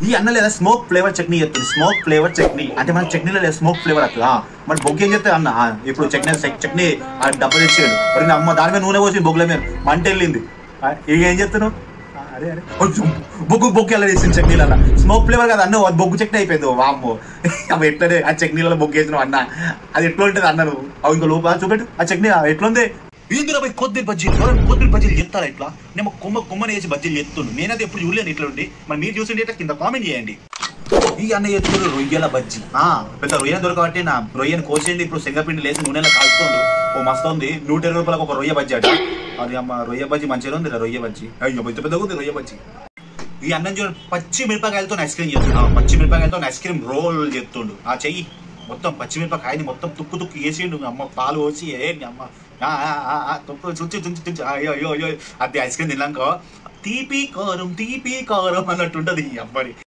ఈ అన్న లేదా స్మోక్ ఫ్లేవర్ చట్నీ చెప్తుంది. స్మోక్ ఫ్లేవర్ చట్నీ అంటే మన చట్నీలో లేదా స్మోక్ ఫ్లేవర్ వస్తుంది. మరి బొగ్గు ఏం చెప్తే అన్న ఇప్పుడు చట్నీ డబ్బులు ఇచ్చాడు. మరి అమ్మ దాని మీద నూనె పోసి బొగ్గుల మీద మంట వెళ్ళింది. ఇక ఏం చెప్తున్నావు? అరే అరే బొగ్గు ఎలా వేసింది చట్నీలలో. స్మోక్ ఫ్లేవర్ కదా అన్న, బొగ్గు చట్నీ అయిపోయింది. వామ్మో అవి ఎట్లనే ఆ చట్నీలలో బొగ్గు వేసినావు అన్న, అది ఎట్లా ఉంటుంది అన్న నువ్వు? ఇంకా లోపల చూపెట్టు ఆ చట్నీ ఎట్లుంది. ఇందులో పోయి కొద్దిరి బజ్జీలు చెప్తారా ఇట్లా? నేను కొమ్మని వేసి బజ్జీలు చెప్తుండు. నేనైతే ఎప్పుడు చూడలేను ఇట్లా ఉండి. మరి మీరు చూసిండే కింద కామెంట్ చేయండి. ఈ అన్న చెప్తున్నారు రొయ్యల బజ్జీ. పెద్ద రొయ్యను దొరకబట్టి నా రొయ్యను కోసేయండి. ఇప్పుడు శనగపిండి లేసి నూనెలో కాల్చుకోండు. ఓ మస్తు ఉంది. 120 రూపాయలకు ఒక రొయ్య బజ్జీ అట. అది అమ్మ రొయ్య బజ్జీ మంచిగా ఉంది. రొయ్య బజ్జీ అయ్యో పెద్ద పెద్దగా ఉంది రొయ్య బజ్జీ. ఈ అన్నం చూడ పచ్చి మిరపకాయలతో ఐస్ క్రీమ్ చెప్తున్నాడు. పచ్చి మిరపకాయలతో ఐస్ క్రీమ్ రోల్ చెప్తుండు. ఆ చెయ్యి మొత్తం పచ్చిమిరపకాయని మొత్తం తుక్కు వేసిండు. అమ్మ పాలు పోసి అమ్మ తుక్కు చుంచి అయ్యో అయ్యో అయ్యో అది ఐస్ క్రీమ్ తిన్నాక తీపి కారం అన్నట్టుంటది ఈ అమ్మని.